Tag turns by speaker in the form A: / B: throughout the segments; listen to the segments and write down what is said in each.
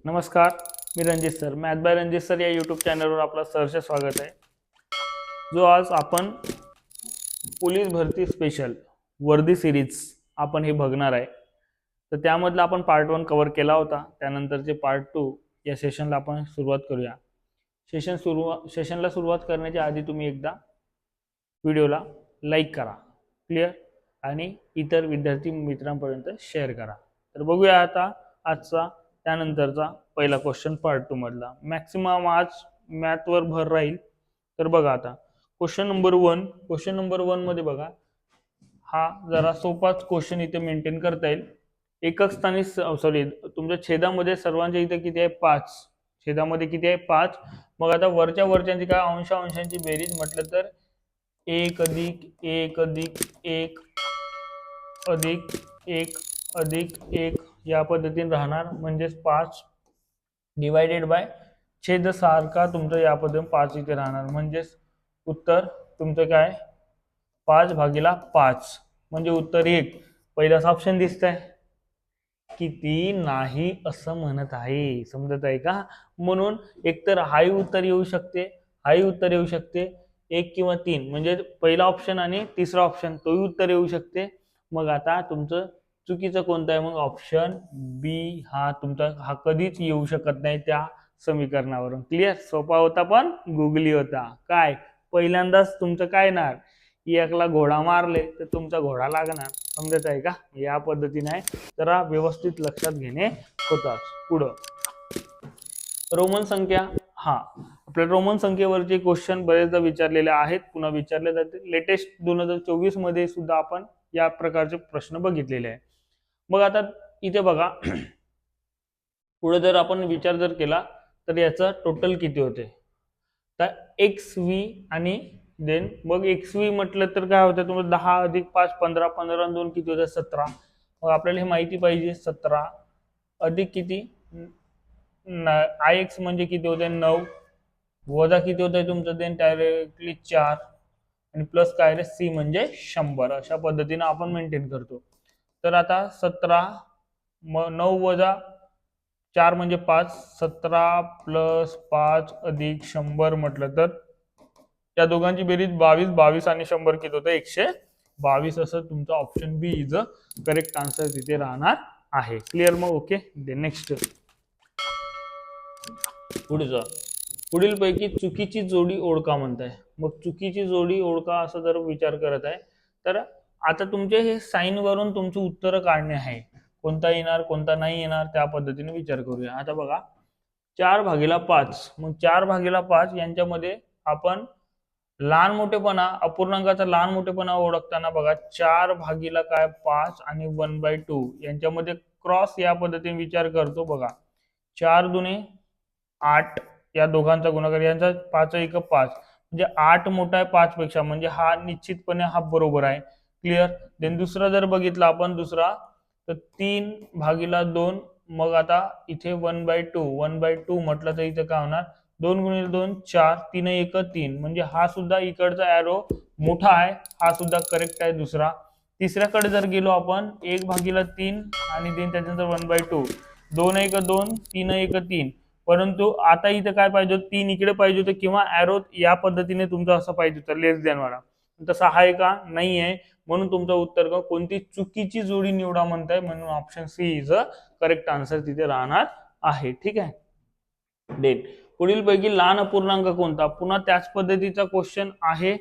A: नमस्कार, मी Ranjit sir. Math by Ranjit sir या यूट्यूब चॅनलवर आपलं सहर्ष स्वागत आहे. जो आज आपण पोलीस भरती स्पेशल वर्दी सिरीज आपण हे बघणार आहे. तर त्यामधला आपण पार्ट 1 कव्हर केला होता. त्यानंतरचे पार्ट 2 या सेशनला आपण सुरुवात करूया. सेशनला सुरुवात करण्याच्या आधी तुम्ही एकदा व्हिडिओला लाईक करा, क्लिअर, आणि इतर विद्यार्थी मित्रांपर्यंत शेअर करा. तर बघूया आता आजचा त्यानंतरचा पहिला क्वेश्चन पार्ट 2 मधला. मॅक्सिमम आज मॅथवर भर राहील. तर बघा आता क्वेश्चन नंबर 1 मध्ये बघा, हा जरा सोपाच क्वेश्चन इथे मेंटेन करता येईल. एकक स्थानी तुमच्या छेदामध्ये सर्वांच्या इथे किती आहे? 5. छेदामध्ये किती आहे? 5. मग आता वरच्यांची काय अंशांची बेरीज म्हटलं तर 1 अधिक 1 अधिक 1 अधिक 1 अधिक 1 या पद्धतीने राहणार. म्हणजेच 5 डिवायडेड बाय छेद सारखा तुमचं या पद्धतीने 5 इथे राहणार. म्हणजेच उत्तर तुमचं काय? 5/5 म्हणजे उत्तर 1. पहिलाच ऑप्शन दिसतंय. किती नाही असं म्हणत आहे, समजत आहे का? म्हणून एकतर हाही उत्तर येऊ शकते, हाही उत्तर येऊ शकते, 1 किंवा 3 म्हणजे पहिला ऑप्शन आणि तिसरा ऑप्शन तोही उत्तर येऊ शकते. मग आता तुमचं चुकीचं कोणतं आहे? मग ऑप्शन बी हा तुमचा, हा कधीच येऊ शकत नाही त्या समीकरणावरून. क्लिअर? सोपा होता पण गुगली होता. काय पहिल्यांदाच तुमचं काय येणार? एकला घोडा मारले तर तुमचा घोडा लागणार. समजत आहे का? या पद्धतीने आहे, जरा व्यवस्थित लक्षात घेणे होतात. पुढं रोमन संख्या. हा आपल्या रोमन संख्येवरचे क्वेश्चन बरेचदा विचारलेले आहेत, पुन्हा विचारले जाते. लेटेस्ट 2024 मध्ये सुद्धा आपण या प्रकारचे प्रश्न बघितलेले आहे. मग आता इथे बघा, पुढे जर आपण विचार जर केला तर याचं टोटल किती होते? तर XV आणि देन मग XV म्हटलं तर काय होतं? तुम्हाला 10 अधिक 5 15, 15 आणि 2 किती होतं? 17. मग आपल्याला हे माहिती पाहिजे. 17 अधिक किती? IX म्हणजे किती होते? 9 वजा किती होतं तुमचं? देन डायरेक्टली 4 आणि प्लस काय रे? C म्हणजे 100. अशा पद्धतीने आपण मेंटेन करतो. तर आता 17 9 वजा 4 म्हणजे 5. 17 प्लस 5 अधिक 100 म्हटलं तर या दोघांची बेरीज 22. 22 आणि 100 किती होतं? 122. असं तुमचं option B is a correct answer तिथे राहणार आहे. क्लिअर? मग ओके. नेक्स्ट पुढील पैकी चुकीची जोडी ओळखा म्हणताय. मग चुकीची जोडी ओळखा असं जर विचार करत आहे तर आता तुमचे हे साइन वरून तुमची उत्तर काढणे आहे. कोणता येणार कोणता नाही येणार त्या पद्धतीने विचार करूया. आता बघा 4/5. मग 4/5 यांच्यामध्ये आपण लहान मोठेपणा, अपूर्णांकाचा लहान मोठेपणा ओळखताना बघा 4/5 आणि 1/2 यांच्यामध्ये क्रॉस या पद्धतीने विचार करतो. बघा 4 दुने 8 या दोघांचा गुणाकार, यांचा 5 1 5 म्हणजे 8 मोठा आहे 5 पेक्षा, म्हणजे हा निश्चितपणे हा बरोबर आहे. क्लिअर? देन दुसरा जर बघितला आपण, दुसरा तर 3/2. मग आता इथे 1/2 म्हटलं तर इथे काय होणार? 2 गुणिले 2 4, 3 1 3 म्हणजे हा सुद्धा इकडचा ॲरो मोठा आहे, हा सुद्धा करेक्ट आहे दुसरा. तिसऱ्याकडे जर गेलो आपण 1/3 आणि देन त्याच्यानंतर 1/2, 2 1 2 3 1 3. परंतु आता इथे काय पाहिजे? 3 इकडे पाहिजे होतं किंवा ॲरो या पद्धतीने तुमचं असं पाहिजे होतं, लेस दॅन वाला. तसा आहे का? नाही आहे. म्हणून तुमचं उत्तर कोणती चुकीची जोडी निवडा म्हणताय. म्हणून option C is a correct answer तिथे राहणार आहे. ठीक आहे. देन पुढील पैकी लहान अपूर्णांक कोणता? पुन्हा त्याच पद्धतीचा क्वेश्चन आहे.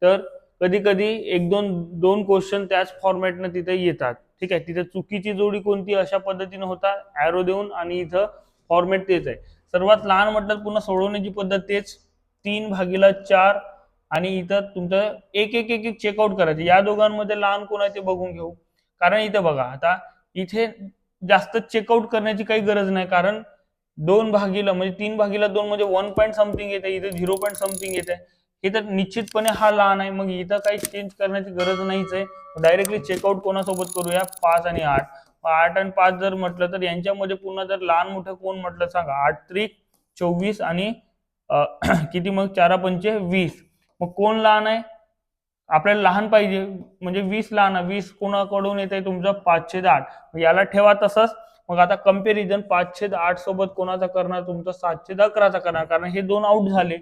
A: तर कधी कधी एक दोन क्वेश्चन त्याच फॉर्मॅटने तिथे येतात. ठीक आहे. तिथे चुकीची जोडी कोणती अशा पद्धतीने होता, ॲरो देऊन, आणि इथं फॉर्मॅट तेच आहे. सर्वात लहान म्हटलं पुन्हा सोडवण्याची पद्धत तेच, 3/4 आणि इथं तुमचं एक एक एक चेकआउट करायचं. या दोघांमध्ये लहान कोण आहे ते बघून घेऊ. कारण इथे बघा आता इथे जास्त चेकआउट करण्याची काही गरज नाही, कारण 2/, म्हणजे 3/2 म्हणजे 1 पॉईंट समथिंग येते, इथे 0 पॉईंट समथिंग येते. हे तर निश्चितपणे हा लहान आहे. मग इथं काही चेंज करण्याची गरज नाहीच आहे. डायरेक्टली चेकआउट कोणासोबत करूया? 5 आणि 8. 8 आणि 5 जर म्हटलं तर यांच्यामध्ये पुन्हा जर लहान मोठं कोण म्हटलं सांगा? 8 त्रिक 24 आणि किती मग 4 पंचे 20. मग कोण लहान आहे? आपल्याला लहान पाहिजे, म्हणजे 20 लहान आहे. 20 कोणाकडून येते? तुमचं 5/8. याला ठेवा तसंच. मग आता कंपॅरिझन 5/8 सोबत कोणाचा करणार, तुमचा 7/11चा करणार, कारण हे दोन आउट झाले.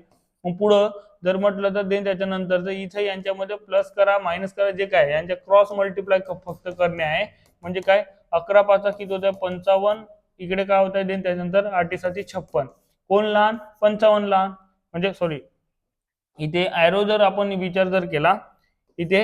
A: मग पुढं जर म्हटलं तर देन त्याच्यानंतर इथे यांच्यामध्ये प्लस करा मायनस करा, जे काय यांच्या क्रॉस मल्टिप्लाय फक्त करणे आहे. म्हणजे काय 11×5 किती होत आहे 55, इकडे काय होत आहे देन त्याच्यानंतर 8×7 56. कोण लहान 55 लहान, म्हणजे सॉरी इथे ॲरो जर आपण विचार जर केला इथे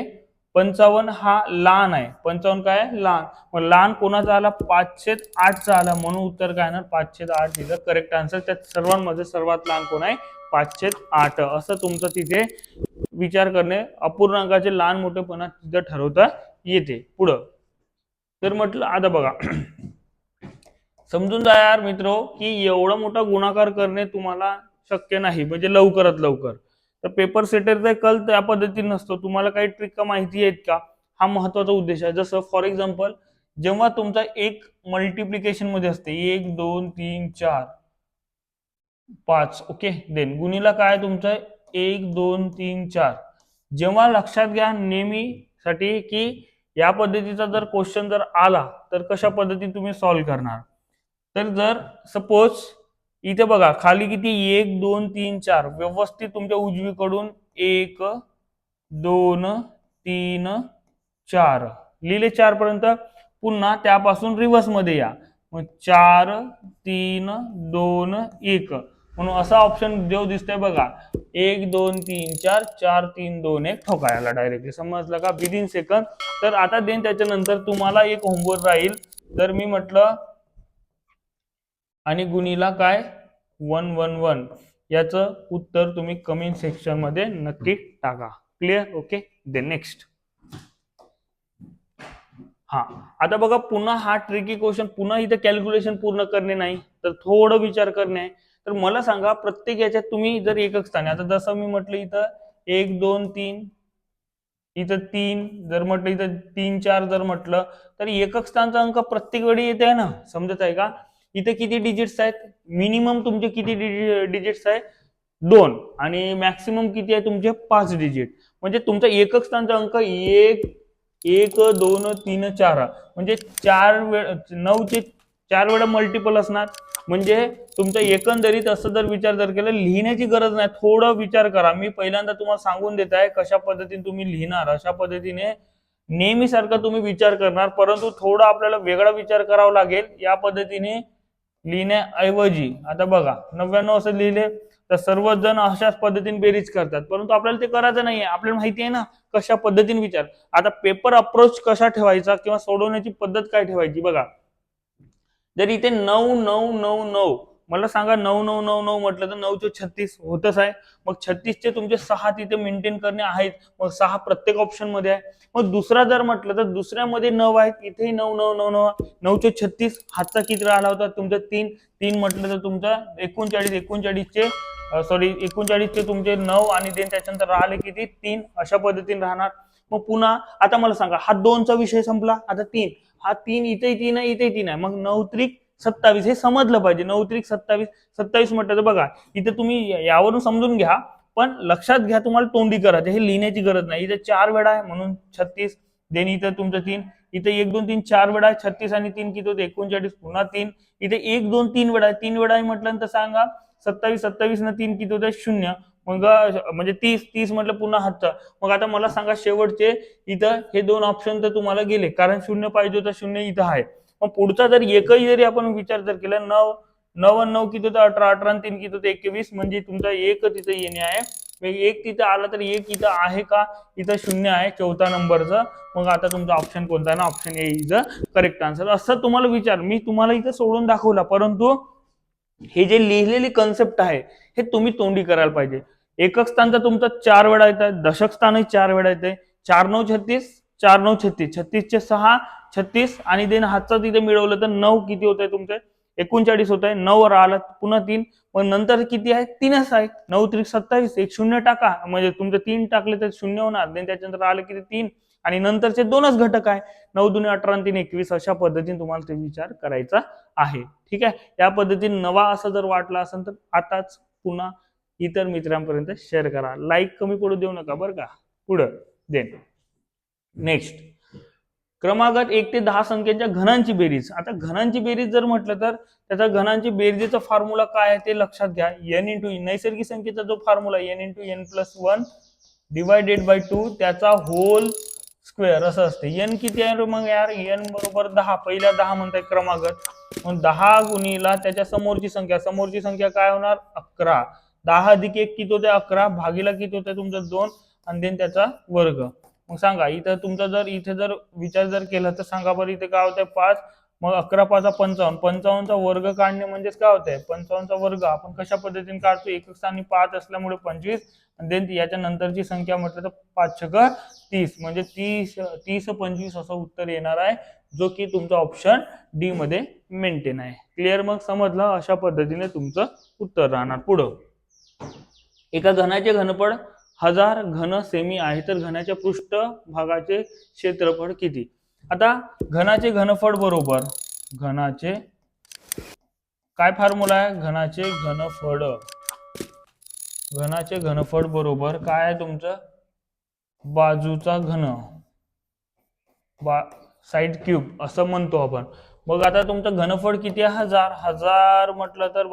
A: 55 हा लहान आहे, 55 काय लहान, मग लहान कोणाचा आला 5/8चा आला, म्हणून उत्तर काय येणार 5/8 इज करेक्ट आन्सर. त्यात सर्वांमध्ये सर्वात लहान कोण आहे 5/8. असं तुमचं तिथे विचार करणे, अपूर्णांकाचे लहान मोठेपणा तिथं ठरवता येते. पुढं तर म्हटलं आता बघा समजून जा यार मित्रो की एवढा मोठा गुणाकार करणे तुम्हाला शक्य नाही, म्हणजे लवकरात लवकर. तर पेपर सेटरचा कल त्या पद्धतीने नसतो. तुम्हाला काही ट्रिक माहिती आहेत का, हा महत्वाचा उद्देश आहे. जसं फॉर एक्झाम्पल जेव्हा तुमचा एक मल्टिप्लिकेशन मध्ये असते 1 2 3 4 5, ओके, देन गुणीला काय तुमचं 1 2 3 4. जेव्हा लक्षात घ्या नेहमीसाठी की या पद्धतीचा जर क्वेश्चन जर आला तर कशा पद्धतीने तुम्ही सॉल्व्ह करणार. तर जर सपोज इथे बघा खाली किती 1 2 3 4 व्यवस्थित तुमच्या उजवीकडून 1 2 3 4 लिहिले 4 पर्यंत, पुन्हा त्यापासून रिव्हर्स मध्ये या, मग 4 3 2 1, म्हणून असा ऑप्शन जो दिसतोय बघा 1 2 3 4 4 3 2 1 ठोकायला डायरेक्टली. समजलं का विदिन सेकंद. तर आता देन त्याच्यानंतर तुम्हाला एक होमवर्क राहील, जर मी म्हटलं आणि गुणीला काय 1 1 1, याचं उत्तर तुम्ही कमेंट सेक्शन मध्ये नक्की टाका. Clear, okay. Then next. हा आता बघा पुन्हा हा ट्रिकी क्वेश्चन, पुन्हा इथे कॅल्क्युलेशन पूर्ण करणे नाही तर थोडं विचार करणे आहे. तर मला सांगा प्रत्येक याच्यात तुम्ही जर एकक स्थानी, आता जसं मी म्हटलं इथं 1 2 3, इथं 3 जर म्हटलं, इथं 3 4 जर म्हटलं, तर एकक स्थानचा अंक प्रत्येक वेळी येते ना, समजत आहे का. इथे किती डिजिट्स आहेत, मिनिमम तुमचे किती डिजिट्स आहे 2, आणि मॅक्सिमम किती आहे तुमचे 5 डिजिट. म्हणजे तुमचा एकक स्थानचा अंक 1 1 2 3 4, म्हणजे 9 चे 4 वेळा मल्टिपल असणार. म्हणजे तुमचं एकंदरीत असं जर विचार जर केला, लिहिण्याची गरज नाही, थोडं विचार करा. मी पहिल्यांदा तुम्हाला सांगून देत आहे कशा पद्धतीने तुम्ही लिहिणार, अशा पद्धतीने नेहमीसारखा तुम्ही विचार करणार, परंतु थोडा आपल्याला वेगळा विचार करावा लागेल या पद्धतीने लिहिण्याऐवजी. आता बघा 99 असं लिहिले तर सर्वच जण अशाच पद्धतीने बेरीज करतात, परंतु आपल्याला ते करायचं नाहीये. आपल्याला माहिती आहे ना कशा पद्धतीने विचार. आता पेपर अप्रोच कसा ठेवायचा किंवा सोडवण्याची पद्धत काय ठेवायची बघा. जर इथे 9 9 9 9, मला सांगा 9 9 9 9 म्हटलं तर 9 चे 36 होतच आहे. मग 36 चे तुमचे 6 तिथे मेंटेन करणे आहेत, मग 6 प्रत्येक ऑप्शन मध्ये आहे. मग दुसरा जर म्हटलं तर दुसऱ्यामध्ये 9 आहेत, इथेही 9 9 9 9, 9 चे 36, हातचा किती राहिला होता तुमचा 3 3 म्हटलं तर तुमचा 39 39 चे सॉरी 39 चे तुमचे 9, आणि देन त्याच्यानंतर राहिले किती 3, अशा पद्धतीने राहणार. मग पुन्हा आता मला सांगा हा 2चा विषय संपला, आता 3, हा 3 इथे 3 आहे इथे 3 आहे, मग 9 त्रिक 27 हे समजलं पाहिजे. 9 त्रिक 27, 27 म्हटलं तर बघा इथे तुम्ही यावरून समजून घ्या, पण लक्षात घ्या तुम्हाला तोंडी करायचं, हे लिहिण्याची गरज नाही. इथे 4 वेळा आहे म्हणून 36, देन इथं तुमचं 3, इथे 1 2 3 4 वेळा आहे, 36 आणि 3 किती होते 39, पुन्हा 3, इथे 1 2 3 वेळा आहे, 3 वेळा आहे म्हटल्यानंतर सांगा 27 27 न 3 किती होते 0, मग म्हणजे 30 30 म्हटलं पुन्हा हातचा. मग आता मला सांगा शेवटचे इथं हे 2 ऑप्शन तर तुम्हाला गेले, कारण 0 पाहिजे होतं, 0 इथं आहे. मग पुढचा जर एकही जरी आपण विचार जर केला 9 9 9 किती होतं 18 18 आणि 3 किती होते 21, म्हणजे तुमचा 1 तिथं येणे आहे. मग 1 तिथं आला तर 1 इथं आहे का, इथं 0 आहे 4था नंबरचं. मग आता तुमचा ऑप्शन कोणता आहे ना, option A is correct answer. असं तुम्हाला विचार मी तुम्हाला इथं सोडून दाखवला, परंतु हे जे लिहिलेली कन्सेप्ट आहे हे तुम्ही तोंडी करायला पाहिजे. एकक स्थानचा तुमचा 4 वेळा येत आहे, दशक स्थानही 4 वेळा येते, 4 9 36, 4 9 36, 36 चे 6 36, आणि देन हातचा तिथे मिळवलं तर 9 किती होत आहे तुमचे 39 होत आहे. 9 राहिला पुन्हा 3, मग नंतर किती आहे 3च आहे, 9 त्रिक 27, एक 0 टाका, म्हणजे तुमचे 3 टाकले तर 0 होणार. देन त्याच्यानंतर राहिलं किती 3, आणि नंतरचे 2च घटक आहे 9 2 18 आणि 3 21. अशा पद्धतीने तुम्हाला ते विचार करायचा आहे. ठीक आहे, या पद्धतीने नवा असं जर वाटला असेल तर आताच पुन्हा इतर मित्रांपर्यंत शेअर करा. लाईक कमी पडू देऊ नका बरं का. पुढं देन नेक्स्ट क्रमागत 1 ते 10 संख्येच्या घनांची बेरीज. आता घनांची बेरीज जर म्हटलं तर त्याचा घनांची बेरजेचा फॉर्म्युला काय आहे ते लक्षात घ्या. n इंटू नैसर्गिक संख्येचा जो formula n into n plus 1 divided by 2 त्याचा होल स्क्वेअर असं असते. n किती आहे मग यार, n बरोबर 10. पहिल्या 10 म्हणताय क्रमागत, मग 10 गुणिला त्याच्या समोरची संख्या काय होणार 11. 10 अधिक 1 किती होते 11, भागीला किती होते तुमचं 2 आणि देन त्याचा वर्ग. मग सांगा इथं तुमचा जर इथे जर विचार जर केला तर सांगा बरं इथे काय होतंय 5. मग 11 5 55. 55चा वर्ग काढणे म्हणजेच काय होतंय 55चा वर्ग. आपण कशा पद्धतीने काढतो, एकक स्थानी 5 असल्यामुळे 25 आणि देन याच्या नंतरची संख्या म्हटलं तर 5 छक 30 म्हणजे 30 25 असं उत्तर येणार आहे, जो की तुमचा ऑप्शन डी मध्ये मेंटेन आहे. क्लिअर, मग समजलं. अशा पद्धतीने तुमचं उत्तर राहणार. पुढं एका घनाचे घनफळ 1000 घन सेमी आहे तर घनाच्या पृष्ठभागाचे क्षेत्रफळ किती. आता घनाचे घनफळ बरोबर घनाचे काय फॉर्म्युला आहे, घनाचे घनफळ बरोबर काय आहे तुमचं बाजूचा घन साइड क्यूब असं म्हणतो आपण. मग आता तुमचं घनफळ किती आहे 1000 म्हटलं तर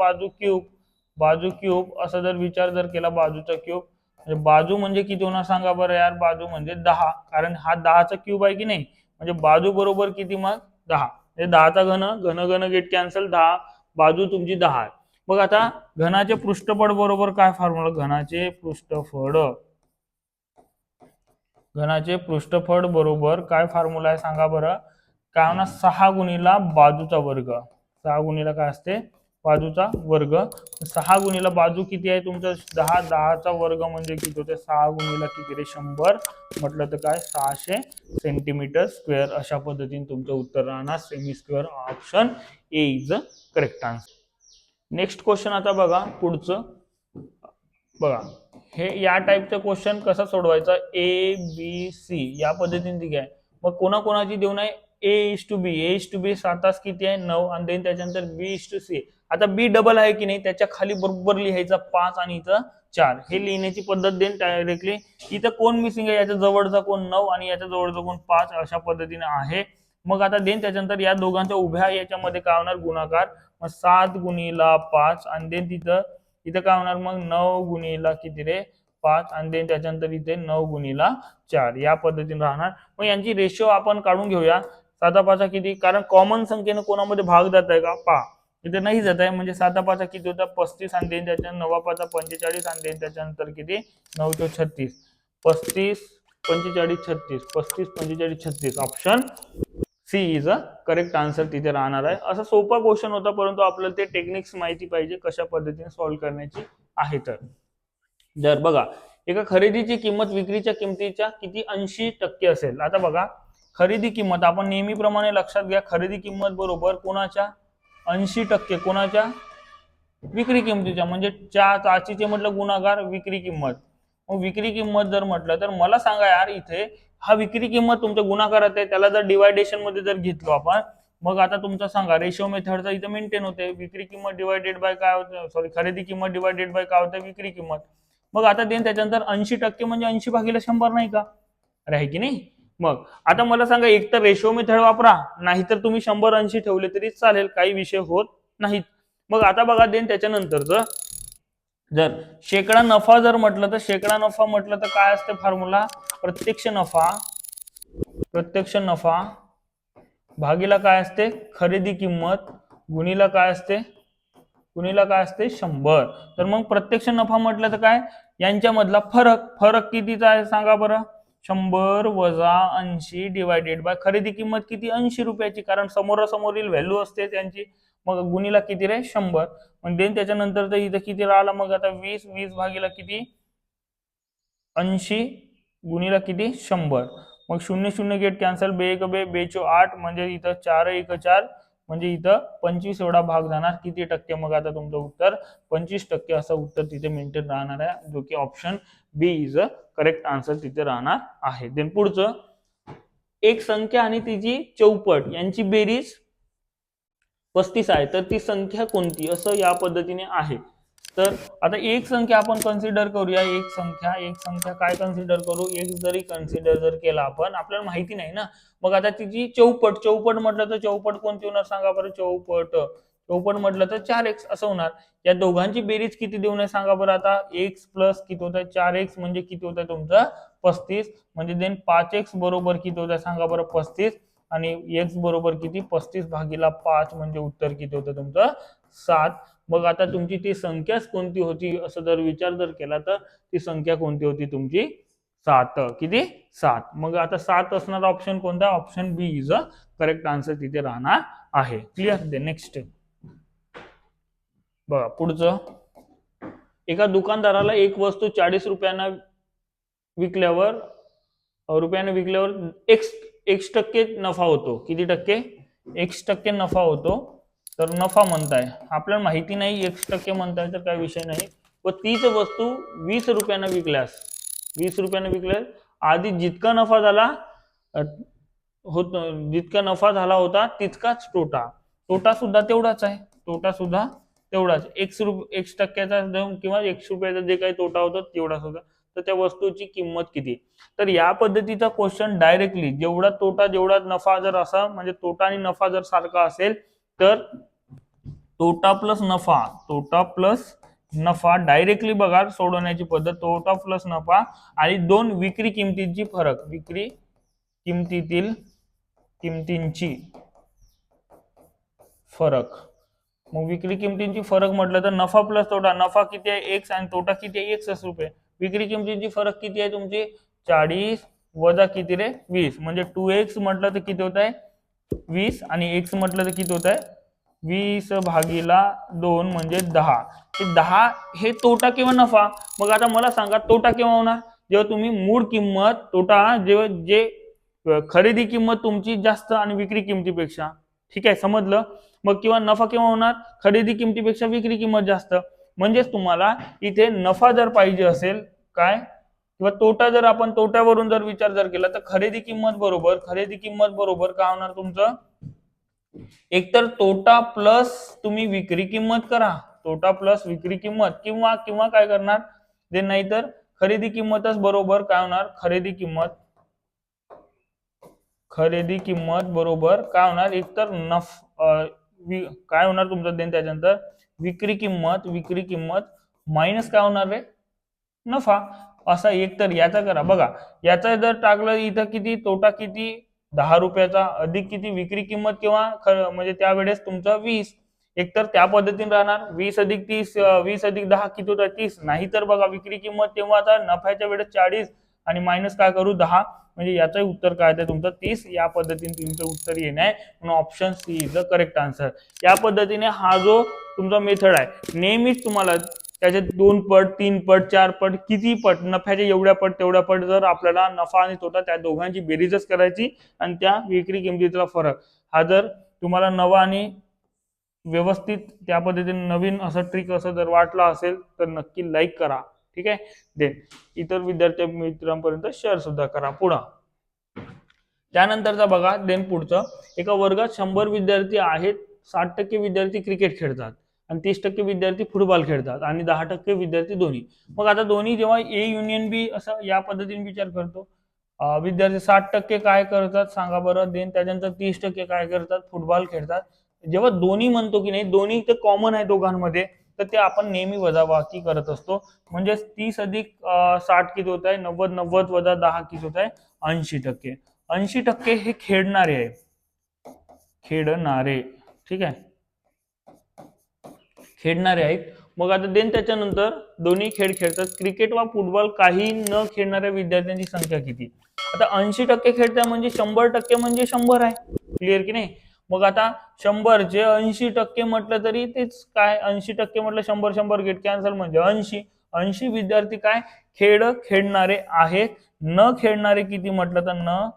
A: बाजू क्यूब असं जर विचार जर केला बाजूचा क्यूब म्हणजे बाजू म्हणजे किती होणार सांगा बरं यार, बाजू म्हणजे 10, कारण हा 10चा क्यूब आहे की नाही, म्हणजे बाजू बरोबर किती मग 10. म्हणजे 10चा घन गेट कॅन्सल 10, बाजू तुमची 10 आहे. मग आता घनाचे पृष्ठफळ बरोबर काय फॉर्म्युला, घनाचे पृष्ठफळ बरोबर काय फॉर्म्युला आहे सांगा बरं. काय होणार 6 गुणिला बाजूचा वर्ग. 6 गुणिला काय असते बाजूचा वर्ग. 6 गुणिला बाजू किती आहे तुमचं 10, 10चा वर्ग म्हणजे किती होते 6 गुणिला किती रे 100 म्हटलं तर काय 600 सेंटीमीटर स्क्वेअर. अशा पद्धतीने तुमचं उत्तर राहणार semi square. Option A is correct answer. Next question आता बघा पुढचं. बघा हे या टाईपचं क्वेश्चन कसं सोडवायचं, ए बी सी या पद्धतीने दिली आहे. मग कोणाकोणाची देऊन आहे ए इज टू बी 7 किती आहे 9 आणि देन त्याच्यानंतर बी इज टू सी. आता बी डबल आहे की नाही त्याच्या खाली बरोबर लिहायचा 5 आणि इथं 4. हे लिहिण्याची पद्धत देन डायरेक्टली. इथं कोण मिसिंग आहे, याच्या जवळचा कोण 9 आणि याच्या जवळचा कोण 5 अशा पद्धतीने आहे. मग आता देन त्याच्यानंतर या दोघांच्या उभ्या याच्यामध्ये काय होणार गुणाकार. मग 7 गुणिला 5 आणि देन इथं काय होणार मग 9 गुणिला किती रे 5 आणि देन त्याच्यानंतर इथे 9 गुणिला 4 या पद्धतीने राहणार. मग यांची रेशो आपण काढून घेऊया. 7 5 किती, कारण कॉमन संख्येनं कोणामध्ये भाग जात आहे का पहा, इथे नाही जात आहे. म्हणजे 7 5 किती होतं 35 आणि देन त्याच्या 9 5 45 आणि देन त्याच्यानंतर किती 9 36 35 45 36 35 45 36. Option C is a correct answer तिथे राहणार आहे. असा सोपा क्वेश्चन होता, परंतु आपल्याला ते टेक्निक्स माहिती पाहिजे कशा पद्धतीने सॉल्व्ह करण्याची आहे. तर जर बघा एका खरेदीची किंमत विक्रीच्या किमतीच्या किती 80% असेल. आता बघा खरेदी किंमत आपण नेहमीप्रमाणे लक्षात घ्या, खरेदी किंमत बरोबर कोणाच्या 80% कोणाच्या विक्री किंमतीच्या, म्हणजे चाचीचे म्हटलं गुणाकार विक्री किंमत. मग विक्री किंमत जर म्हटलं तर मला सांगा यार इथे हा विक्री किंमत तुमच्या गुणाकारात आहे, त्याला जर डिवायडेशन मध्ये जर घेतलो आपण, मग आता तुमचा सांगा रेशो मेथडचा इथं मेंटेन होते. विक्री किंमत डिवायडेड बाय काय होतं, सॉरी खरेदी किंमत डिवायडेड बाय काय होतं विक्री किंमत. मग आता देन त्याच्यानंतर 80% म्हणजे 80 भागिले 100 नाही का, अरे आहे की नाही. मग आता मला सांगा एक तर रेशो मेथड वापरा, नाहीतर तुम्ही 100 80 ठेवले तरी चालेल, काही विषय होत नाहीत. मग आता बघा देन त्याच्यानंतरच जर शेकडा नफा जर म्हटलं तर शेकडा नफा म्हटलं तर काय असते फॉर्म्युला, प्रत्यक्ष नफा भागीला काय असते खरेदी किंमत गुणीला काय असते 100. तर मग प्रत्यक्ष नफा म्हटलं तर काय यांच्यामधला फरक कितीचा आहे सांगा बरं. 100 वजा 80 डिवायडेड बाय खरेदी किंमत किती 80 रुपयाची, कारण समोरासमोरील व्हॅल्यू असते त्यांची. मग गुणीला किती रे 100. मग देन त्याच्यानंतर तर इथं किती राहिला मग आता 20 भागीला किती 80 गुणीला किती 100. मग 0 0 गेट कॅन्सल, बे 8 म्हणजे इथं 4 1 4 म्हणजे इथं 25 एवढा भाग जाणार. किती टक्के मग आता तुमचं उत्तर 25% असं उत्तर तिथे मेंटेन राहणार आहे, जो की option B is a correct answer तिथे राहणार आहे. देन पुढचं एक संख्या आणि तिची चौपट यांची बेरीज 35 आहे तर ती संख्या कोणती असं या पद्धतीने आहे. तर आता एक संख्या आपण कन्सिडर करूया, एक संख्या काय कन्सिडर करू, एक जरी कन्सिडर जर केला आपण, आपल्याला माहिती नाही ना, मग आता तिची चौपट म्हटलं तर चौपट कोणती होणार सांगा बरं, चौपट म्हटलं तर 4x असं होणार. या दोघांची बेरीज किती देऊ नये सांगा बरं, आता x प्लस किती होत आहे 4x म्हणजे किती होत आहे तुमचं 35, म्हणजे देन 5x बरोबर किती होत आहे सांगा बरं 35, आणि x बरोबर किती 35/5 म्हणजे उत्तर किती होतं तुमचं 7. मग आता तुमची ती संख्याच कोणती होती असं जर विचार जर केला तर ती संख्या कोणती होती तुमची 7. किती 7. मग आता 7 असणारा ऑप्शन कोणता, option B is a correct answer तिथे राहणार आहे. क्लिअर. दे नेक्स्ट बघा पुढचं, एका दुकानदाराला एक वस्तू 40 रुपयांना विकल्यावर एक्स टक्के नफा होतो. किती टक्के, एक्स टक्के नफा होतो. तर नफा म्हणताय, आपल्याला माहिती नाही एक्स टक्के म्हणताय तर काय विषय नाही, व तीच वस्तू 20 रुपयांना विकल्यास आधी जितका नफा झाला जितका नफा झाला होता तितकाच तोटा सुद्धा तेवढाच आहे, एक्स टक्क्याचा किंवा एक्स रुपयाचा जे काही तोटा होता तेवढा सुद्धा. तर त्या वस्तूची किंमत किती. तर या पद्धतीचा क्वेश्चन डायरेक्टली जेवढा तोटा जेवढा नफा जर असा म्हणजे तोटा आणि नफा जर सारखा असेल तर तोटा प्लस नफा डायरेक्टली बघा सोडवण्याची पद्धत, तोटा प्लस नफा आणि दोन विक्री किमतींची फरक, विक्री किमतींची फरक. मग विक्री किमतींची फरक म्हटलं तर नफा प्लस तोटा, नफा किती आहे एक्स आणि तोटा किती आहे 1 रुपये. विक्री किमतींची फरक किती आहे तुमची 40 वजा किती रे 20, म्हणजे 2x म्हटलं तर किती होत आहे 20 आणि x म्हटलं तर किती होत आहे 20/2 म्हणजे 10. हे 10 हे तोटा किंवा नफा. मग आता मला सांगा तोटा केव्हा होणार, जेव्हा तुम्ही मूळ किंमत तोटा जेव्हा जे खरेदी किंमत तुमची जास्त आणि विक्री किमतीपेक्षा, ठीक आहे समजलं. मग किंवा नफा केव्हा होणार, खरेदी किमतीपेक्षा विक्री किंमत जास्त. म्हणजेच तुम्हाला इथे नफा जर पाहिजे असेल काय किंवा तोटा जर आपण तोट्यावरून जर विचार जर केला तर खरेदी किंमत बरोबर काय होणार तुमचं, एकतर तोटा प्लस तुम्ही विक्री किंमत करा, तोटा प्लस विक्री किंमत, किंवा काय करणार ते, नाहीतर खरेदी किंमतच बरोबर काय होणार, खरेदी किंमत बरोबर काय होणार, एकतर काय होणार तुमचं देन त्याच्यानंतर विक्री किंमत मायनस काय होणार रे नफा. असा एक तर याचा करा बघा, याचा जर टाकलं इथं किती तोटा किती 10 रुपयाचा अधिक किती विक्री किंमत किंवा म्हणजे त्यावेळेस तुमचा 20, एकतर त्या पद्धतीने राहणार 20 अधिक 30 20 अधिक 10 किती होतं 30, नाही तर बघा विक्री किंमत तेव्हा आता नफ्याच्या वेळेस 40 आणि मायनस काय करू 10, म्हणजे याचं उत्तर काय आहे तुमचं 30. या पद्धतीने तुमचं उत्तर येणार आहे, म्हणून option C is the correct answer. या पद्धतीने हा जो तुमचा मेथड आहे नेहमीच तुम्हाला त्याचे 2 पट 3 पट 4 पट किती पट नफ्याचे एवढ्या पट तेवढ्या पट जर आपल्याला नफा आणि तोटा त्या दोघांची बेरीजच करायची आणि त्या विक्री किमतीतला फरक हा जर तुम्हाला नवा आणि व्यवस्थित त्या पद्धतीने नवीन असं ट्रिक असं जर वाटलं असेल तर नक्की लाईक करा, ठीक आहे. देन इतर विद्यार्थी मित्रांपर्यंत शेअर सुद्धा करा. पुढं त्यानंतरचा बघा देन पुढचं, एका वर्गात 100 विद्यार्थी आहेत, 60% विद्यार्थी क्रिकेट खेळतात आणि 30% विद्यार्थी फुटबॉल खेळतात आणि 10% विद्यार्थी दोन्ही. मग आता दोन्ही जेव्हा ए युनियन बी असं या पद्धतीने विचार करतो, विद्यार्थी 60% काय करतात सांगा बरं, देन त्याच्यानंतर 30% काय करतात फुटबॉल खेळतात. जेव्हा दोन्ही म्हणतो की नाही, दोन्ही ते कॉमन आहे दोघांमध्ये, तर ते आपण नेहमी वजाबाकी करत असतो. म्हणजे 30 अधिक 60 किती होत आहे 90 वजा 10 किती होत आहे 80%. 80% हे खेळणारे आहे, ठीक आहे खेळणारे आहेत. मग आता देन त्याच्यानंतर दोन्ही खेळ खेळतात, क्रिकेट व फुटबॉल काही न खेळणाऱ्या विद्यार्थ्यांची संख्या किती. आता 80% खेळतात म्हणजे 100% म्हणजे 100 आहे, क्लिअर की नाही. मग आता 100 जे 80% म्हटलं तरी तेच काय, 80% म्हटलं 100 गेट कॅन्सल म्हणजे 80 विद्यार्थी काय खेळणारे आहेत. न खेळणारे किती म्हटलं तर न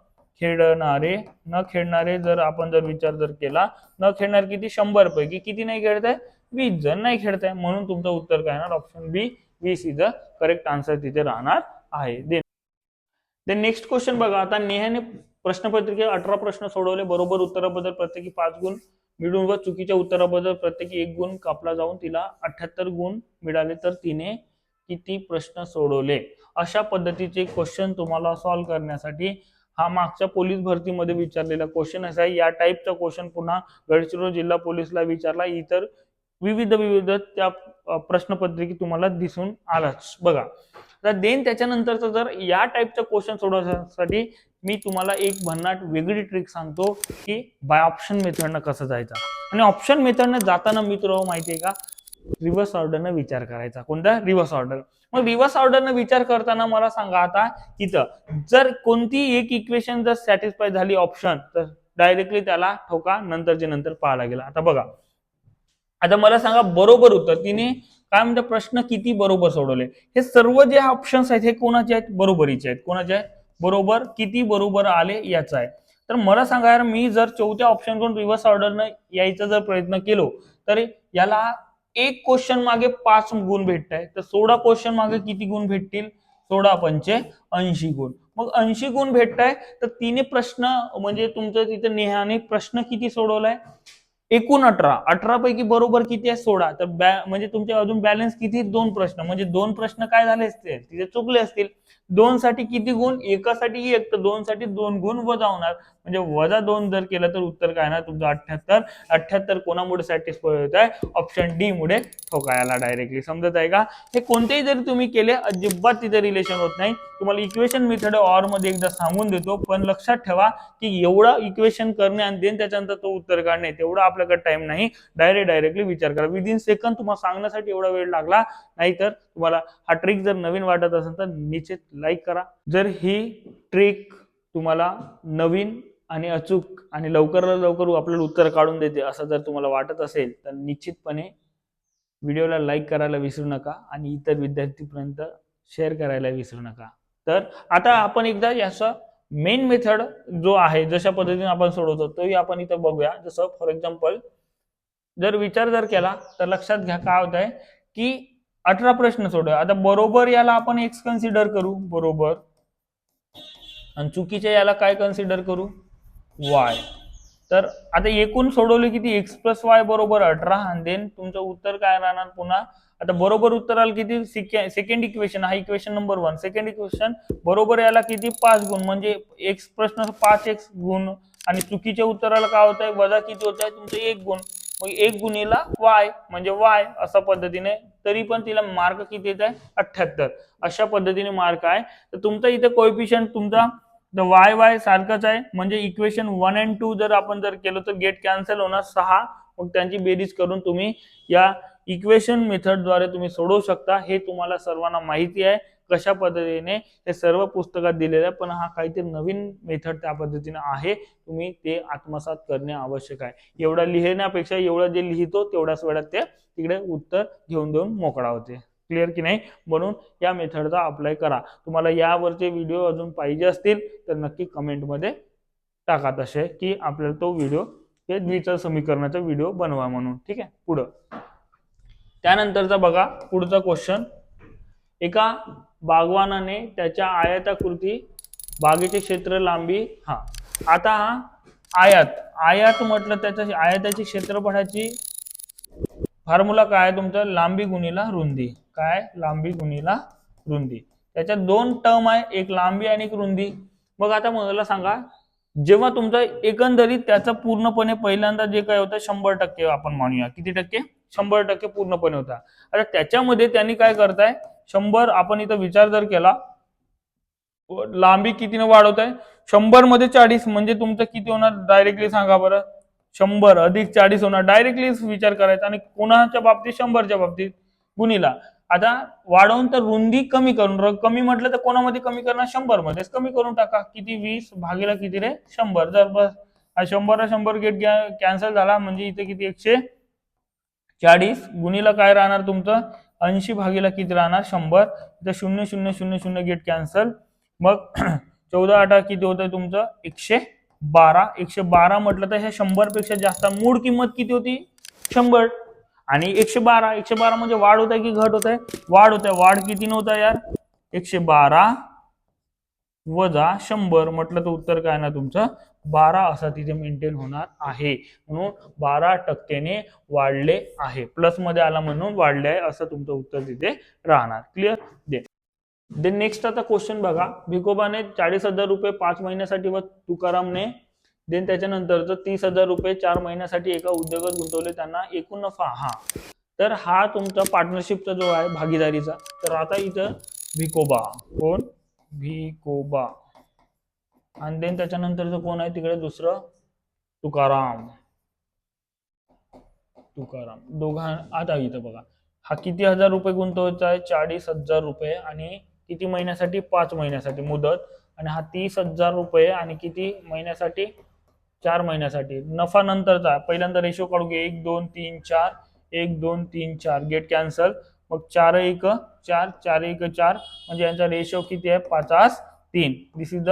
A: खेळणारे जर आपण जर विचार जर केला, न खेळणारे किती 100 पैकी किती नाही खेळत आहे 20 जण नाही खेळत आहे, म्हणून तुमचं उत्तर काय येणार option B 20 is the correct answer तिथे राहणार आहे. देन नेक्स्ट क्वेश्चन बघा, आता नेहाने प्रश्नपत्रिकेत 18 प्रश्न सोडवले, बरोबर उत्तराबद्दल प्रत्येकी 5 गुण मिळून व चुकीच्या उत्तराबद्दल प्रत्येकी 1 गुण कापला जाऊन तिला 78 गुण मिळाले तर तिने किती प्रश्न सोडवले. अशा पद्धतीचे क्वेश्चन तुम्हाला सॉल्व्ह करण्यासाठी हा मागच्या पोलीस भरतीमध्ये विचारलेला क्वेश्चन आहे. या टाईपचा क्वेश्चन पुन्हा गडचिरोली जिल्हा पोलीसला विचारला. इतर विविध त्या प्रश्नपत्रिके तुम्हाला दिसून आलाच बघा. तर देन त्याच्यानंतरचं जर या टाईपचा क्वेश्चन सोडवण्यासाठी मी तुम्हाला एक भन्नाट वेगळी ट्रिक सांगतो की बाय ऑप्शन मेथडनं कसं जायचं. आणि ऑप्शन मेथडनं जाताना मित्र माहितीये का, रिव्हर्स ऑर्डरनं विचार करायचा. कोणता? Reverse order. मग रिव्हर्स ऑर्डरनं विचार करताना मला सांगा आता इथं जर कोणती एक इक्वेशन जर सॅटिस्फाय झाली ऑप्शन, तर डायरेक्टली त्याला ठोका, नंतरचे नंतर पाहायला गेला. आता बघा, आता मला सांगा बरोबर उत्तर. तिने काय म्हणतात प्रश्न किती बरोबर सोडवले. हे सर्व जे ऑप्शन्स आहेत हे कोणाचे आहेत? बरोबरीचे आहेत. कोणाचे आहेत? बरोबर. किती बरोबर आले याचा आहे. तर मला सांगा यार, मी जर चौथ्या ऑप्शन कडून रिव्हर्स ऑर्डरनं यायचा जर प्रयत्न केलो तर याला एक क्वेश्चन मागे 5 गुण भेटत आहे. तर 16 क्वेश्चन मागे किती गुण भेटतील? 16 पंचे 80 गुण. मग 80 गुण भेटत आहे. तर तिने प्रश्न म्हणजे तुमचं तिथे नेहाने प्रश्न किती सोडवलाय? एकूण 18 पैकी बरोबर किती आहे? 16. तर म्हणजे तुमचे अजून बॅलन्स किती? 2 प्रश्न. म्हणजे 2 प्रश्न काय झाले असतील? तिथे चुकले असतील. 2 साठी किती गुण? एकासाठी 1, तर 2 साठी 2 गुण वजा होणार. म्हणजे वजा 2 जर केलं तर उत्तर काय ना तुमचं 78. 78 कोणामुळे सॅटिस्फाय होत आहे? ऑप्शन डी मुळे ठोकायला डायरेक्टली. समजत आहे का? हे कोणतेही जरी तुम्ही केले अजिबात तिथे रिलेशन होत नाही. तुम्हाला इक्वेशन मेथड ऑर मध्ये एकदा सांगून देतो, पण लक्षात ठेवा की एवढा इक्वेशन करणे आणि देन त्याच्यानंतर तो उत्तर काढणे तेवढा आपल्याकडे टाइम नाही. डायरेक्टली विचार करा. विदिन सेकंद तुम्हाला सांगण्यासाठी एवढा वेळ लागला नाही. तर तुम्हाला हा ट्रिक जर नवीन वाटत असेल तर निश्चित लाईक करा. जर ही ट्रिक तुम्हाला नवीन आणि अचूक आणि लवकरात लवकर आपल्याला उत्तर काढून देते असं जर तुम्हाला वाटत असेल तर निश्चितपणे व्हिडिओला लाईक करायला विसरू नका आणि इतर विद्यार्थीपर्यंत शेअर करायला विसरू नका. तर आता आपण एकदा याचा मेन मेथड जो आहे जशा पद्धतीने आपण सोडवतो तोही आपण इथं बघूया. जसं फॉर एक्झाम्पल जर विचार जर केला तर लक्षात घ्या काय होत आहे की 18 प्रश्न सोडवा. आता बरोबर याला आपण एक्स कन्सिडर करू, बरोबर, आणि चुकीच्या याला काय कन्सिडर करू? वाय. तर आता एकूण सोडवले किती? एक्स प्लस वाय बरोबर 18. आणि देन तुमचं उत्तर काय राहणार पुन्हा? आता बरोबर उत्तर आलं किती? सेकंड इक्वेशन, हा इक्वेशन नंबर 1. सेकंड इक्वेशन बरोबर याला किती? 5 गुण. म्हणजे एक्स प्रश्न 5x गुण आणि चुकीच्या उत्तराला काय होत आहे? वजा किती होत आहे? तुमचं 1 गुण. मग 1 गुणीला वाय म्हणजे वाय अशा पद्धतीने. तरी पण तिला मार्क किती येत आहे? 78. अशा पद्धतीने मार्क आहे. तर तुमचा इथे कोएफिशियंट तुमचा वाय वाय सारखंच आहे. म्हणजे इक्वेशन 1 आणि 2 जर आपण जर केलं तर गेट कॅन्सल होणार 6. मग त्यांची बेरीज करून तुम्ही या इक्वेशन मेथडद्वारे तुम्ही सोडवू शकता. हे तुम्हाला सर्वांना माहिती आहे कशा पद्धतीने हे सर्व पुस्तकात दिलेलं आहे. पण हा काहीतरी नवीन मेथड त्या पद्धतीने आहे. तुम्ही ते आत्मसात करणे आवश्यक आहे. एवढा लिहिण्यापेक्षा एवढं जे लिहितो तेवढ्याच वेळात ते तिकडे उत्तर घेऊन देऊन मोकळा होते. क्लिअर की नाही? म्हणून या मेथडचा अप्लाय करा. तुम्हाला यावरचे व्हिडिओ अजून पाहिजे असतील तर नक्की कमेंटमध्ये टाका तसे की आपल्याला तो व्हिडिओ हे द्विचल समीकरणाचा व्हिडिओ बनवा म्हणून. ठीक आहे. पुढं त्यानंतरचा बघा पुढचा क्वेश्चन. एका बागवानाने त्याच्या आयताकृती बागेचे क्षेत्र लांबी आता हा आयात म्हटलं त्याच्या आयताची क्षेत्रफळाची फॉर्म्युला काय आहे तुमचं? लांबी गुणिला रुंदी. काय? लांबी गुणिला रुंदी. त्याच्यात 2 टर्म आहे, एक लांबी आणि एक रुंदी. मग आता मला सांगा जेव्हा तुमचा एकंदरीत त्याचा पूर्णपणे पहिल्यांदा जे काय होतं 100% आपण म्हणूया. किती टक्के? 100% पूर्णपणे होता. आता त्याच्यामध्ये त्यांनी काय करताय 100 आपण इथं विचार जर केला लांबी कितीने वाढवत आहे? 100 मध्ये 40 म्हणजे तुमचं किती होणार? डायरेक्टली सांगा बरं. 100 अधिक 40 होणार. डायरेक्टली विचार करायचा. आणि कोणाच्या बाबतीत? 100च्या बाबतीत गुणीला. आता वाढवून तर रुंदी कमी करून, कमी म्हटलं तर कोणामध्ये कमी करणार? 100 मध्येच कमी करून टाका. किती? 20 भागीला किती रे? 100. जर बस 100 गेट कॅन्सल झाला म्हणजे इथे किती? 140 गुणीला काय राहणार तुमचं? 80 भागीला किती राहणार? 100. इथे 0 0 0 0 गेट कॅन्सल. मग 14 8 किती होत आहे तुमचं? 112. 112 म्हटलं तर हे 100 पेक्षा जास्त. मूळ किंमत किती होती? 100 आणि 112 म्हणजे वाढ होत आहे की घट होत आहे? वाढ होत आहे. वाढ किती नव्हता यार? 112 वजा 100 म्हटलं तर उत्तर काय ना तुमचं 12 असा तिथे मेंटेन होणार आहे. म्हणून 12% वाढले आहे. प्लस मध्ये आला म्हणून वाढले आहे असं तुमचं उत्तर तिथे राहणार. क्लिअर? दे नेक्स्ट आता क्वेश्चन बघा. भिकोबाने 40,000 रुपये 5 महिन्यासाठी व तुकारामने देन त्याच्यानंतर 30,000 रुपये 4 महिन्यासाठी एका उद्योगात गुंतवले, त्यांना एकूण नफा. हा तर हा तुमचा पार्टनरशिपचा जो आहे भागीदारीचा. तर आता इथं भिकोबा, कोण? भिकोबा. आणि देन त्याच्यानंतरचं कोण आहे तिकडे दुसरं? तुकाराम. तुकाराम दोघां. आता इथं बघा, हा किती हजार रुपये गुंतवायचा आहे? 40,000 रुपये. आणि किती महिन्यासाठी? 5 महिन्यासाठी मुदत. आणि हा 30,000 रुपये आणि किती महिन्यासाठी? 4 महिन्यासाठी. नफा नंतरचा पहिल्यांदा रेशो काढू घे. 1 2 3 4, 1 2 3 4, गेट कॅन्सल. मग 4 1 4, 4 1 4, म्हणजे यांचा रेशो किती आहे? 5:3. दिस इज द,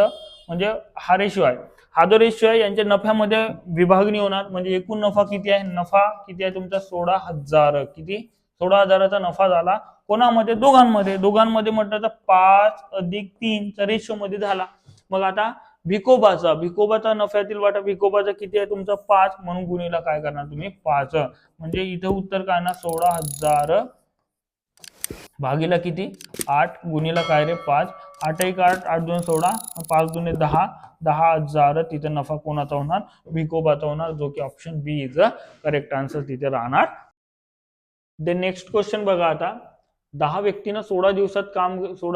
A: म्हणजे हा रेशो आहे. हा जो रेशो आहे यांच्या नफ्यामध्ये विभागणी होणार. म्हणजे एकूण नफा किती आहे? नफा किती आहे तुमचा? 16,000. किती? 16,000चा नफा झाला. कोणामध्ये? दोघांमध्ये. दोघांमध्ये म्हटलं तर 5 अधिक 3 चा रेशो मध्ये झाला. मग आता भिकोबाचा नफ्यातील वाटा भिकोबाचा किती आहे तुमचा? 5. म्हणून गुणीला काय करणार तुम्ही? 5. म्हणजे इथे उत्तर काय ना? 16,000 भागीला किती? 8. गुणीला काय रे? 5. 8 1 8, 8 2 16, 5 2 10, 10,000 तिथे नफा कोणाचा होणार? भिकोबाचा होणार, जो की option B is a correct answer तिथे राहणार. द नेक्स्ट क्वेश्चन बघा आता. 10 व्यक्तींना 16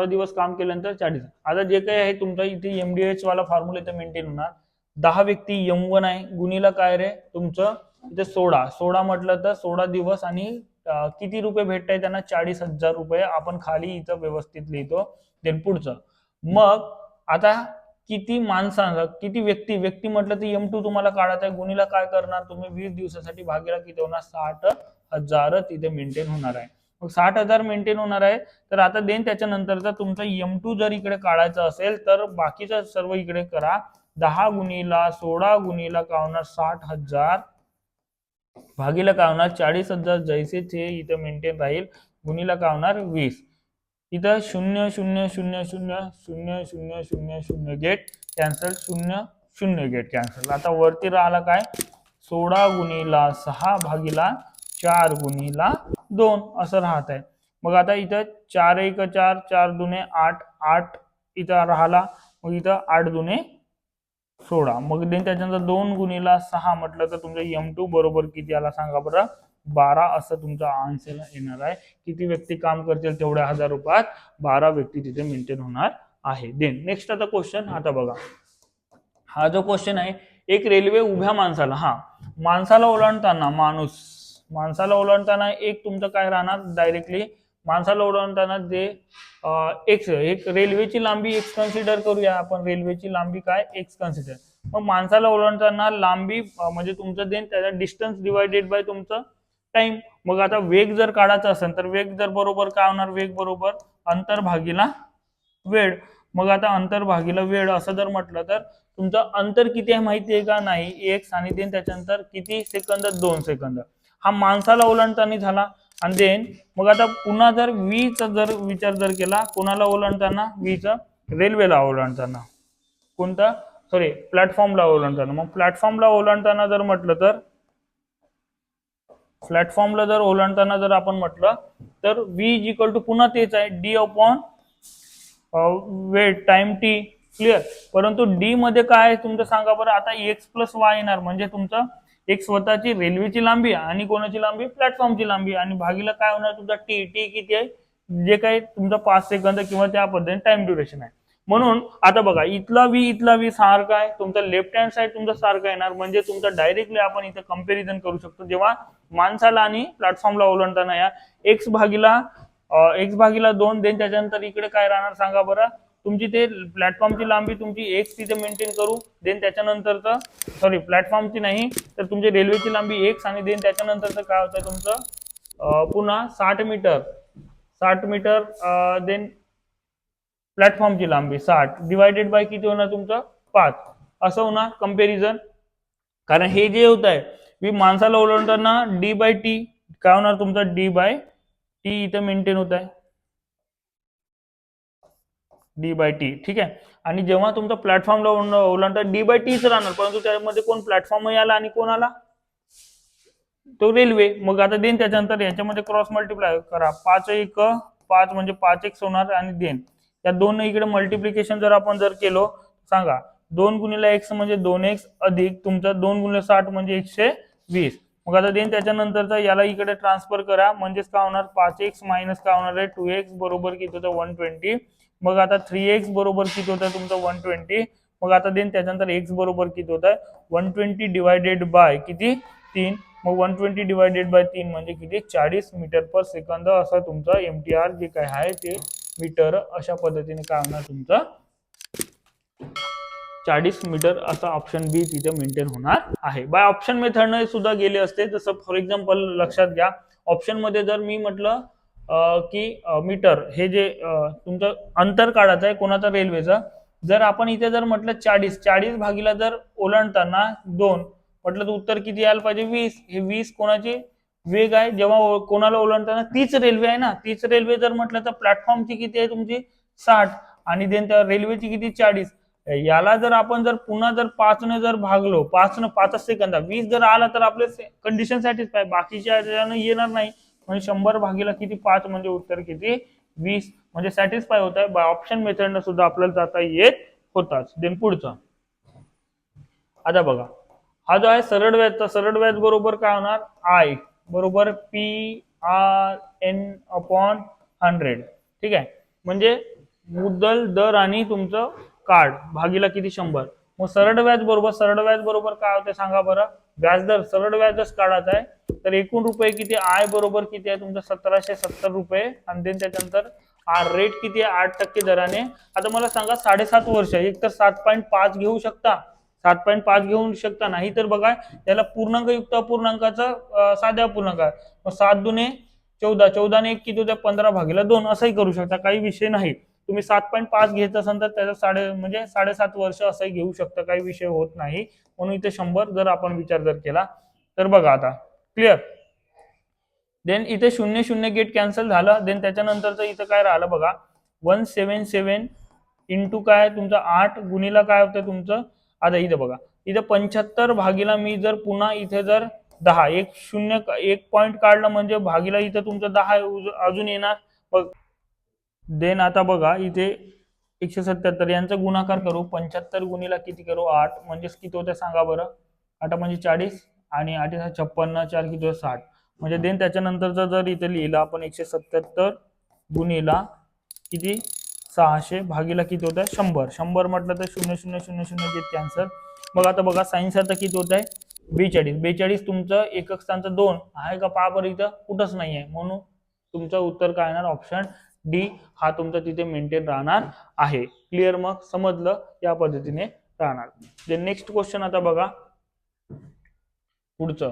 A: दिवस काम केल्यानंतर 40. आता जे काही आहे तुमचा इथे एमडीएच वाला फॉर्म्युला इथे मेंटेन होणार. 10 व्यक्ती M1 आहे, गुणीला काय रे तुमचं इथे 16 म्हटलं तर 16 दिवस आणि किती रुपये भेटताय त्यांना? 40,000 रुपये. आपण खाली इथं व्यवस्थित लिहितो. देन पुढचं. मग आता किती माणसांना, किती व्यक्ती म्हटलं तर M2 तुम्हाला काढायचं आहे. गुणीला काय करणार तुम्ही? 20 दिवसासाठी भागीला किती होणार? 60,000 तिथे मेंटेन होणार आहे. मग 60,000 मेंटेन होणार आहे. तर आता देन त्याच्यानंतरचा तुमचा M2 जर इकडे काढायचा असेल तर बाकीचं सर्व इकडे करा. 10 गुणीला 16 गुणीला काय होणार? 60,000 भागीला काय होणार? 40,000 जैसे थे इथं मेंटेन राहील. गुणीला काय होणार? 20. इथं 0 0 0 0 0 0 0 0 गेट कॅन्सल, 0 0 गेट कॅन्सल. आता वरती राहिला काय? 16 गुणीला 6 भागीला 4 गुणीला 2 असं राहत आहे. मग आता इथं 4 1 4, 4 2 8, 8 इथं राहिला. मग इथं 8 2 16. मग त्याच्यानंतर 2 गुणीला 6 म्हटलं तर तुमचं M2 बरोबर किती आला सांगा बरं? 12 असं तुमचा आन्सर येणार आहे. किती व्यक्ती काम करतील तेवढ्या 1000 रुपयात 12 व्यक्ती तिथे मेंटेन होणार आहे. देन नेक्स्ट आता क्वेश्चन. आता बघा, हा जो क्वेश्चन आहे, एक रेल्वे उभ्या माणसाला, माणसाला ओलांडताना माणसाला ओलांडताना एक तुमचं काय राहणार? डायरेक्टली माणसाला ओलांडताना जे एक रेल्वेची लांबी एक्स कन्सिडर करूया आपण. रेल्वेची लांबी काय? X consider. मग माणसाला ओलांडताना लांबी म्हणजे तुमचं देन त्याचा डिस्टन्स डिवायडेड बाय तुमचं टाइम. मग आता वेग जर काढायचा असेल तर वेग जर बरोबर काय होणार? वेग बरोबर अंतर भागीला वेळ. मग आता अंतर भागीला वेळ असं जर म्हटलं तर तुमचं अंतर किती आहे माहिती आहे का? नाही. एक्स. आणि देन त्याच्यानंतर किती सेकंद? 2 सेकंद. हा माणसाला ओलांडताना झाला. आणि देन मग आता पुन्हा जर चा जर विचार जर केला, कोणाला ओलांडताना? चा रेल्वेला ओलांडताना. कोणता? सॉरी, प्लॅटफॉर्मला ओलांडताना. मग प्लॅटफॉर्मला ओलांडताना जर म्हटलं तर प्लॅटफॉर्मला जर ओलांडताना जर आपण म्हटलं तर V इज इक्वल टू पुन्हा तेच आहे, D upon wait time T. Clear? परंतु डी मध्ये काय आहे तुमचं सांगा बरं? आता एक्स प्लस वाय येणार. म्हणजे तुमचं एक स्वतःची रेल्वेची लांबी आणि कोणाची लांबी? प्लॅटफॉर्मची लांबी. आणि भागीला काय होणार तुमचा? टी. टी किती आहे? जे काही तुमचा 5 सेकंद किंवा त्या पद्धतीने टाइम ड्युरेशन आहे. म्हणून आता बघा, इथला व्ही सारखा आहे. तुमचा लेफ्ट हँड साइड तुमचा सारखा येणार. म्हणजे तुमचा डायरेक्टली आपण इथं कंपॅरिझन करू शकतो. जेव्हा माणसाला आणि प्लॅटफॉर्मला ओलांडताना या एक्स भागीला 2 देन त्याच्यानंतर इकडे काय राहणार सांगा बरं? तुमची ते प्लॅटफॉर्मची लांबी तुमची एक्स तिथे मेंटेन करू. देन त्याच्यानंतरचं सॉरी प्लॅटफॉर्मची नाही तर तुमची रेल्वेची लांबी एक्स. आणि देन त्याच्यानंतरचं काय होतं तुमचं पुन्हा 60 मीटर. देन प्लॅटफॉर्मची लांबी 60 डिवायडेड बाय किती होणार तुमचं? 5 असं होणार कंपॅरिझन. कारण हे जे होत आहे मी माणसाला ओलांडताना डी बाय टी काय होणार तुमचं? डी बाय टी इथं मेंटेन होत आहे. D/T, ठीक आहे. आणि जेव्हा तुमचा प्लॅटफॉर्मला ओलांडता D/Tच राहणार, परंतु त्यामध्ये कोण प्लॅटफॉर्म आला आणि कोण आला, तो रेल्वे. मग आता देन त्याच्यानंतर याच्यामध्ये क्रॉस मल्टिप्लाय करा, 5 म्हणजे 5x होणार आणि देन या दोन इकडे मल्टिप्लिकेशन जर आपण जर केलो, सांगा 2 गुणिले x म्हणजे 2x अधिक तुमचा 2 गुणिले 60 म्हणजे 120. मग आता देन त्याच्यानंतरचा याला इकडे ट्रान्सफर करा, म्हणजेच काय होणार 5x मायनस काय होणार आहे 2x बरोबर किती होतं 120. मग आता 3x बरोबर किती होतं तुमचं 120. मग आता देन त्याच्यानंतर x बरोबर किती होत आहे 120 डिवायडेड बाय किती 3. मग 120 डिवायडेड बाय 3 म्हणजे किती 40 मीटर पर सेकंद असं तुमचं MTR जे काय आहे ते मीटर अशा पद्धतीने काय होणार तुमचं 40 मीटर असा ऑप्शन बी तिथे मेंटेन होणार आहे. बाय ऑप्शन मेथडने सुद्धा गेले असते. जसं फॉर एक्झाम्पल लक्षात घ्या, ऑप्शन मध्ये जर मी म्हटलं की मीटर हे जे तुमचं अंतर काढायचं आहे कोणाचा रेल्वेचा, जर आपण इथे जर म्हटलं 40 भागीला जर ओलांडताना 2 म्हटलं तर उत्तर किती यायला पाहिजे 20. हे 20 कोणाचे वेग आहे, जेव्हा कोणाला ओलांडताना तीच रेल्वे आहे ना, तीच रेल्वे जर म्हटलं तर प्लॅटफॉर्मची किती आहे तुमची 60 आणि देन त्या रेल्वेची किती 40. याला जर आपण जर पुन्हा जर 5 ने जर भागलो 5 सेकंद 20 जर आला तर आपले कंडिशन सॅटिस्फाय, बाकीच्या येणार नाही. म्हणजे 100 भागीला किती 5 म्हणजे उत्तर किती 20 म्हणजे सॅटिस्फाय होत आहे. बाय ऑप्शन मेथडने सुद्धा आपल्याला जाता येत होताच. देन पुढचं आता बघा, हा जो आहे सरळ व्याज, तर सरळ व्याज बरोबर काय होणार I बरोबर PRN/100, ठीक आहे. म्हणजे मुद्दल दर आणि तुमचं कार्ड भागीला किती 100. मग सरळ व्याज बरोबर काय होते सांगा बरं, व्याजदर सरळ व्याजच काढायचा आहे, तर एकूण रुपये किती I बरोबर किती आहे तुमचं 1770 रुपये आणि देन त्याच्यानंतर रेट किती आहे 8% दराने. आता मला सांगा 7.5 वर्ष, एक तर 7.5 घेऊ शकता, 7.5 घेऊ शकता, नाही तर बघा त्याला पूर्णांक युक्त अपूर्णांकाचा साध्या अपूर्णांक, 7 दुने 14, 14 ने 1 किती होत्या 15/2 असंही करू शकता, काही विषय नाही. तुम्ही 7.5 घेत असाल तर त्याचा म्हणजे 7.5 वर्ष असंही घेऊ शकता, काही विषय होत नाही. म्हणून इथे 100 जर आपण विचार जर केला तर बघा आता क्लिअर. देन इथे 0 गेट कॅन्सल झालं. देन त्याच्यानंतरचं इथं काय राहिलं बघा 177 इंटू काय तुमचं 8 गुणीला काय होतं तुमचं, आता इथे बघा इथे 75 भागीला मी जर पुन्हा इथे जर 10 एक पॉइंट काढलं म्हणजे भागीला इथे तुमचं 10 अजून येणार. बघ देन आता बघा इथे 177 यांचा गुणाकार करू, 75 गुणीला किती करू 8 म्हणजे किती होते सांगा बरं, 8 म्हणजे 40 आणि 8 56, 4 किती 60. म्हणजे देन त्याच्यानंतरचं जर इथे लिहिलं आपण 177 गुणीला किती 600 भागीला किती होत आहे 100. 100 म्हटलं तर 0 गेट कॅन्सल. मग आता बघा सायन्स आता किती होत आहे 42 तुमचं एकक स्थानचं 2 आहे का पहा बरं, इथं कुठंच नाही आहे, म्हणून तुमचं उत्तर काय येणार ऑप्शन डी हा तुमचा तिथे मेंटेन राहणार आहे. क्लिअर, मग समजलं या पद्धतीने राहणार. जे नेक्स्ट क्वेश्चन आता बघा पुढचं,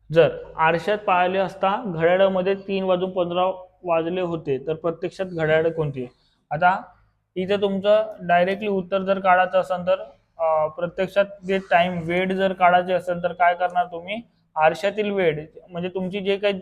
A: जर आरशात पाहिले असता घड्याळामध्ये 3:15 वाजले होते तर प्रत्यक्षात घड्याळ कोणती. आता इथे तुमचं डायरेक्टली उत्तर जर काढायचं असेल तर प्रत्यक्षात जे टाइम वेळ जर काढायचे असेल तर काय करणार तुम्ही, आरशातील वेळ म्हणजे तुमची जे काही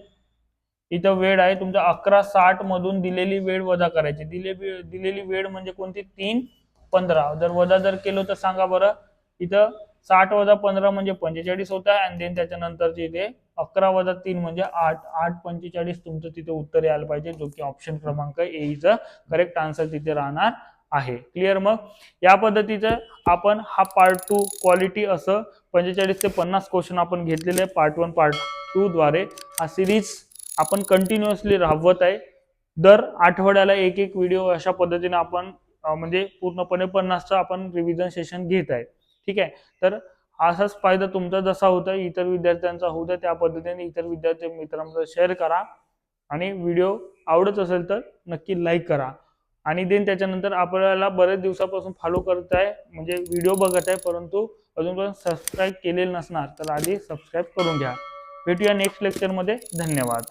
A: इथं वेळ आहे तुमच्या 11:60 मधून दिलेली वेळ वजा करायची. दिलेली वेळ म्हणजे कोणती 3:15 जर वजा जर केलं तर सांगा बरं, इथं 60 वजा 15 म्हणजे 45 होत आहे आणि देन त्याच्यानंतरचे इथे 11 वजा 3 म्हणजे 8 तुमचं तिथे उत्तर यायला पाहिजे, जो की ऑप्शन क्रमांक ए चं करेक्ट आन्सर तिथे राहणार आहे. क्लिअर, मग या पद्धतीचं आपण हा पार्ट 2 क्वालिटी असं 45 ते 50 क्वेश्चन आपण घेतलेले पार्ट 1 पार्ट 2 द्वारे हा सिरीज आपण कंटिन्युअसली राबवत आहे. दर आठवड्याला एक व्हिडिओ अशा पद्धतीने आपण म्हणजे पूर्णपणे 50चा आपण रिव्हिजन सेशन घेत आहे. ठीक आहे, तर असाच फायदा तुमचा जसा होता इतर विद्यार्थ्यांचा होता त्या पद्धतीने इतर विद्यार्थी मित्रांना शेअर करा आणि व्हिडिओ आवडत असेल तर नक्की लाईक करा. आणि देन त्याच्यानंतर आपल्याला बरेच दिवसापासून फॉलो करत आहे म्हणजे व्हिडिओ बघत आहे परंतु अजूनपर्यंत सबस्क्राईब केलेलं नसणार तर आधी सबस्क्राईब करून घ्या. भेटूया नेक्स्ट लेक्चरमध्ये. धन्यवाद.